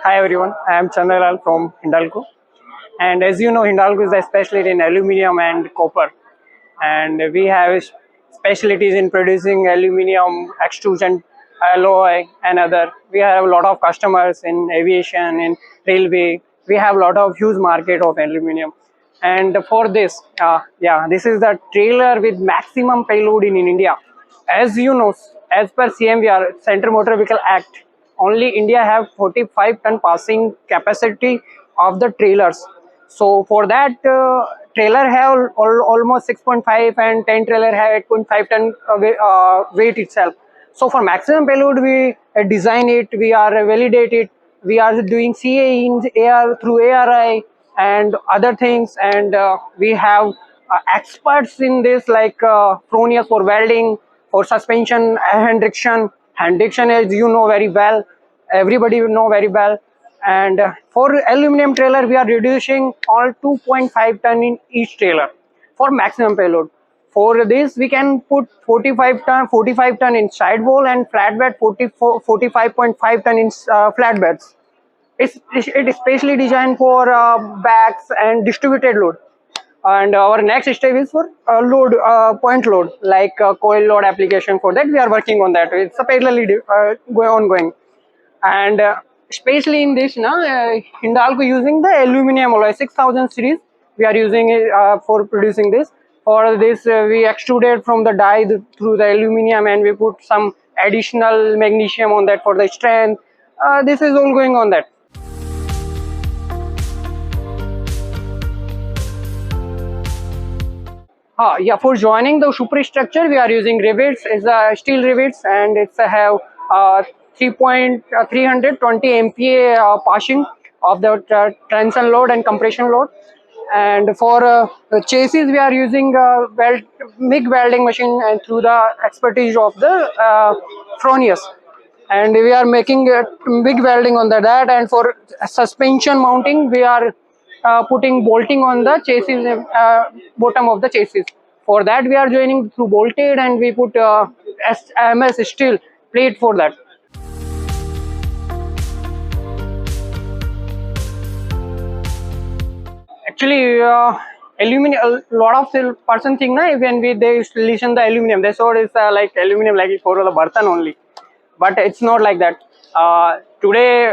Hi everyone, I am Chandalal from Hindalco, and as you know, Hindalco is a specialty in aluminium and copper, and we have specialties in producing aluminium extrusion, alloy, and other. We have a lot of customers in aviation, in railway. We have a lot of huge market of aluminium, and for this, this is the trailer with maximum payload in India. As you know, as per CMVR, Center Motor Vehicle Act, only India have 45-ton passing capacity of the trailers. So for that, trailer have almost 6.5 and 10 trailer have 8.5 ton weight itself. So for maximum payload, we design it, we are validate it, we are doing CA in AR through ARI and other things, and we have experts in this like Fronius for welding, for suspension, Hendrickson as you know very well, everybody will know very well. And for aluminum trailer, we are reducing all 2.5 ton in each trailer for maximum payload. For this, we can put 45 ton in side wall and flatbed 45.5 ton in flatbeds. It is specially designed for bags and distributed load. And our next step is for load point load, like coil load application. For that we are working on that. It's a parallelly ongoing, and especially in this now, Hindalco using the aluminum alloy 6000 series. We are using it for producing this. For this we extruded from the die through the aluminum, and we put some additional magnesium on that for the strength. This is all going on that. For joining the superstructure, we are using rivets. It's steel rivets, and it's have 320 MPa passing of the tension load and compression load. And for the chassis, we are using MIG welding machine, and through the expertise of the Fronius. And we are making MIG welding on that. And for suspension mounting, we are putting bolting on the chassis, bottom of the chassis. For that we are joining through bolted, and we put MS steel plate for that. Actually, aluminum, a lot of person think na, when they listen the aluminum, they saw it's like aluminum like for the bartan only, but it's not like that. Today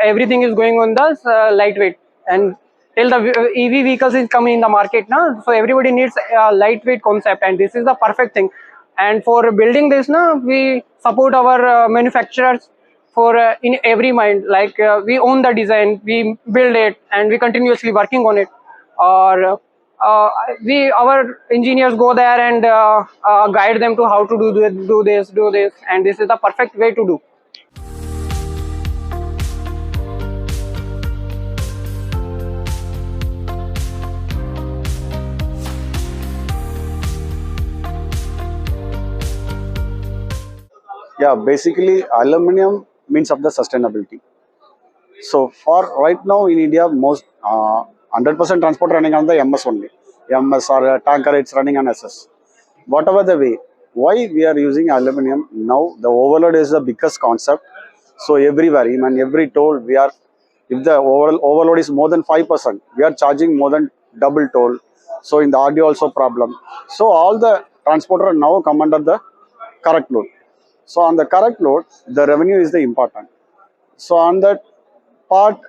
everything is going on the lightweight, and till the EV vehicles is coming in the market now, so everybody needs a lightweight concept, and this is the perfect thing. And for building this now, we support our manufacturers for in every mind, like we own the design, we build it, and we continuously working on it. Or our engineers go there and guide them to how to do this, and this is the perfect way to do. Yeah, basically aluminum means of the sustainability. So for right now in India, most 100% transport running on the MS only. MS or tanker, it's running on SS. Whatever the way, why we are using aluminum now? The overload is the biggest concept. So everywhere, even every toll, we are, if the overload is more than 5%, we are charging more than double toll. So in the RD also problem. So all the transporter now come under the correct load. So on the correct load, the revenue is the important. So on that part,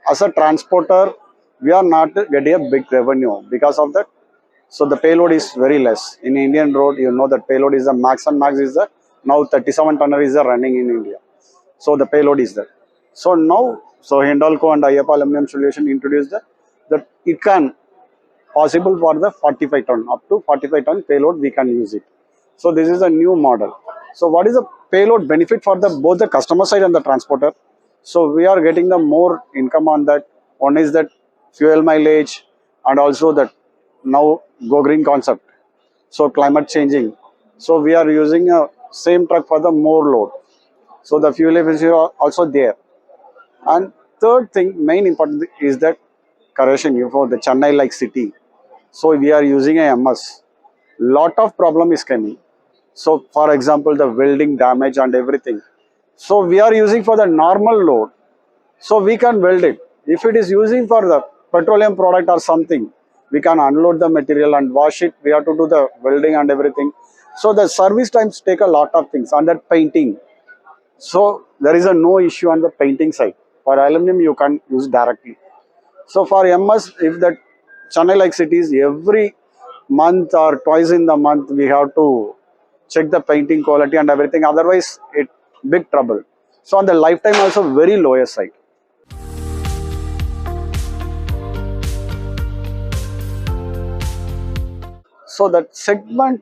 as a transporter, we are not getting a big revenue because of that. So the payload is very less. In Indian road, you know that payload is the max, and max is the now 37 tonner is the running in India. So the payload is there. So now, so Hindalco and Iyappa aluminum solution introduced that it can possible for the 45 ton, up to 45 ton payload we can use it. So this is a new model. So what is the payload benefit for the both the customer side and the transporter? So we are getting the more income on that. One is that fuel mileage, and also that now go green concept. So climate changing. So we are using a same truck for the more load. So the fuel efficiency are also there. And third thing, main important is that corrosion. For the Chennai like city. So we are using a MS. Lot of problem is coming. So for example, the welding damage and everything. So we are using for the normal load. So we can weld it. If it is using for the petroleum product or something, we can unload the material and wash it. We have to do the welding and everything. So the service times take a lot of things. And that painting, so there is a no issue on the painting side. For aluminum, you can use directly. So for MS, if that Chennai like cities, every month or twice in the month, we have to check the painting quality and everything. Otherwise, it big trouble. So on the lifetime also very lower side. So that segment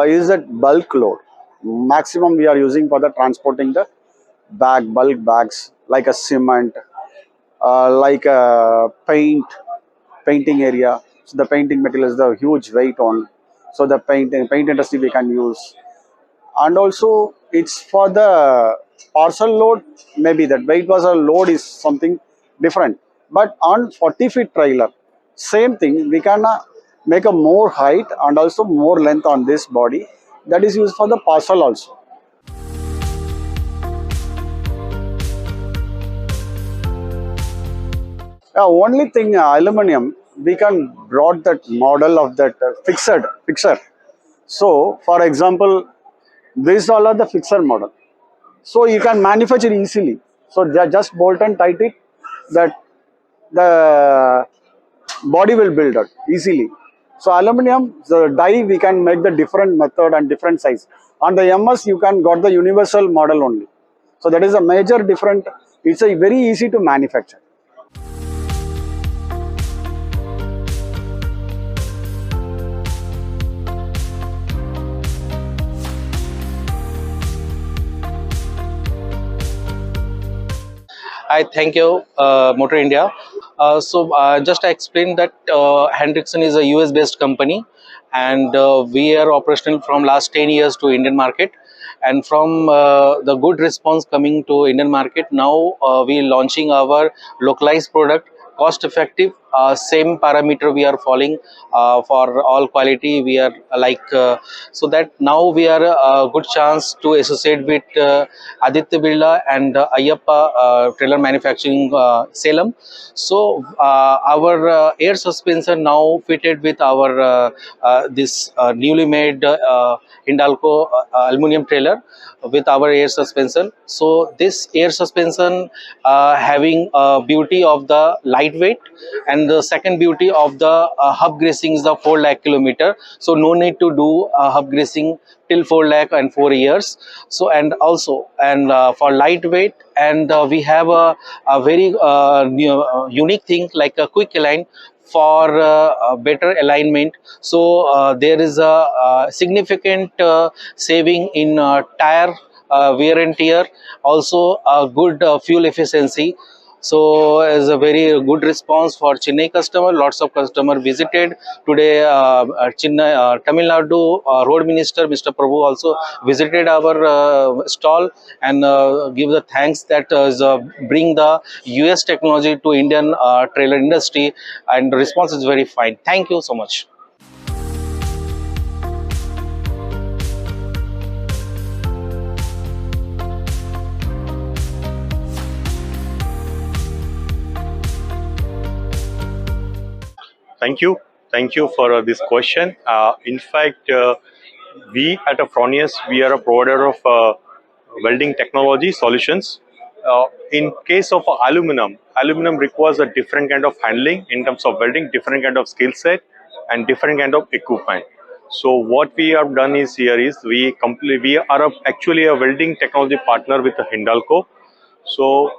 is at bulk load. Maximum we are using for the transporting the bulk bags like a cement, like a painting area. So the painting material is the huge weight on. So the paint industry we can use, and also it's for the parcel load. Maybe that weight was a load is something different. But on 40-feet trailer, same thing we can make a more height and also more length on this body. That is used for the parcel also. Only thing aluminum we can brought that model of that fixer. So for example, these all are the fixer model. So you can manufacture easily. So they just bolt and tight it, that the body will build it easily. So aluminum, the die we can make the different method and different size. On the MS you can got the universal model only. So that is a major different. It's a very easy to manufacture. I thank you, Motor India. Just I explained that Hendrickson is a US based company, and we are operational from last 10 years to Indian market. And from the good response coming to Indian market, now we launching our localized product, cost effective, same parameter we are following for all quality. We are so that now we are a good chance to associate with Aditya Birla and Iyappa trailer manufacturing Salem. So our air suspension now fitted with our this newly made Hindalco aluminum trailer with our air suspension. So this air suspension having beauty of the lightweight, and the second beauty of the hub greasing is the 4 lakh kilometer. So no need to do hub greasing till 4 lakh and 4 years. So and also and for lightweight, and we have a very unique thing like a quick align for better alignment. So there is a, significant saving in tire wear and tear, also a good fuel efficiency. So as a very good response for Chennai customer, lots of customer visited today. Chennai, Tamil Nadu Road Minister Mr. Prabhu also visited our stall and give the thanks that bring the US technology to Indian trailer industry, and the response is very fine. Thank you so much. Thank you. Thank you for this question. In fact, we at a Fronius, we are a provider of welding technology solutions. In case of aluminum, aluminum requires a different kind of handling in terms of welding, different kind of skill set, and different kind of equipment. So what we have done is here is we are actually a welding technology partner with the Hindalco. So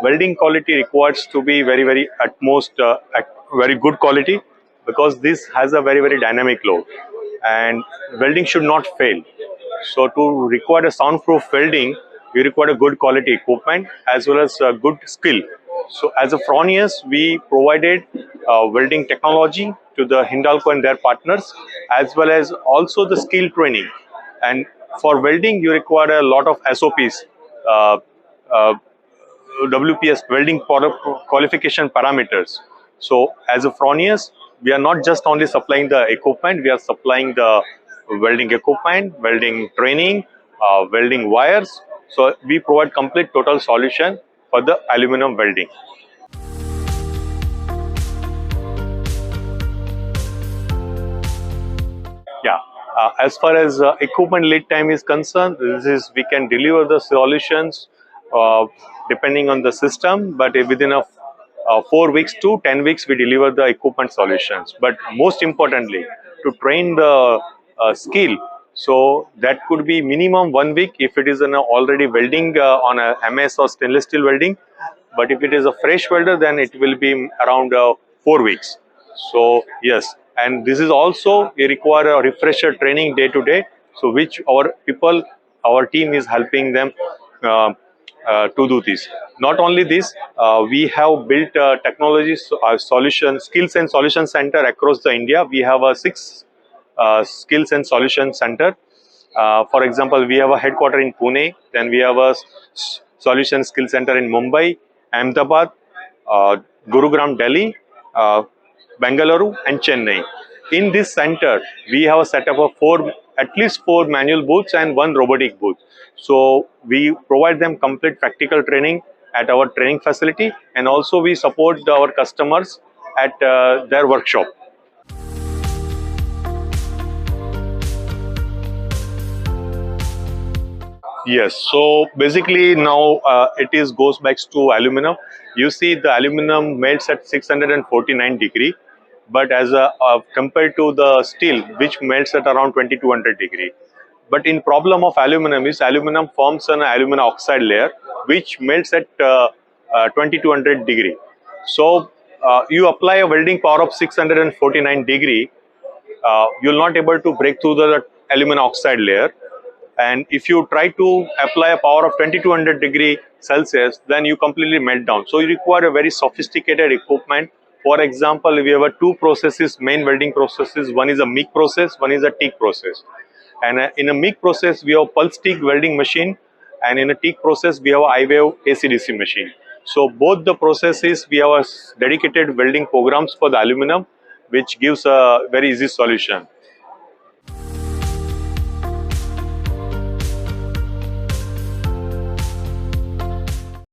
welding quality requires to be very utmost very good quality, because this has a very dynamic load, and welding should not fail. So to require a soundproof welding, you require a good quality equipment as well as a good skill. So as a Fronius, we provided welding technology to the Hindalco and their partners, as well as also the skill training. And for welding, you require a lot of SOPs, uh, uh, WPS, welding qualification parameters. So as a Fronius, we are not just only supplying the equipment, we are supplying the welding equipment, welding training, welding wires. So we provide complete total solution. for the aluminum welding. Yeah, as far as equipment lead time is concerned, this is we can deliver the solutions uh, depending on the system, but within a 4 weeks to 10 weeks we deliver the equipment solutions. But most importantly, to train the skill, so that could be minimum 1 week if it is an already welding on a MS or stainless steel welding. But if it is a fresh welder, then it will be around 4 weeks. So yes, and this is also we require a refresher training day to day. So which our people, our team is helping them uh, to do this. Not only this, we have built technology solution skills and solution center across the India. We have a 6 skills and solution center. For example, we have a headquarter in Pune, then we have a solution skill center in Mumbai, Ahmedabad, uh, Gurugram, Delhi, uh, Bengaluru, and Chennai. In this center, we have a setup of at least four manual booths and one robotic booth. So we provide them complete practical training at our training facility, and also we support our customers at their workshop. Yes, so basically now it is goes back to aluminum. You see the aluminum melts at 649 degree, but as a compared to the steel which melts at around 2200 degree. But in problem of aluminum is aluminum forms an aluminum oxide layer which melts at 2200 degree. So you apply a welding power of 649 degree, you'll not able to break through the aluminum oxide layer. And if you try to apply a power of 2200 degree Celsius, then you completely melt down. So you require a very sophisticated equipment. For example, we have two processes, main welding processes. One is a MIG process, one is a TIG process. And in a MIG process, we have pulse TIG welding machine, and in a TIG process, we have a I-wave AC/DC machine. So both the processes, we have a dedicated welding programs for the aluminum, which gives a very easy solution.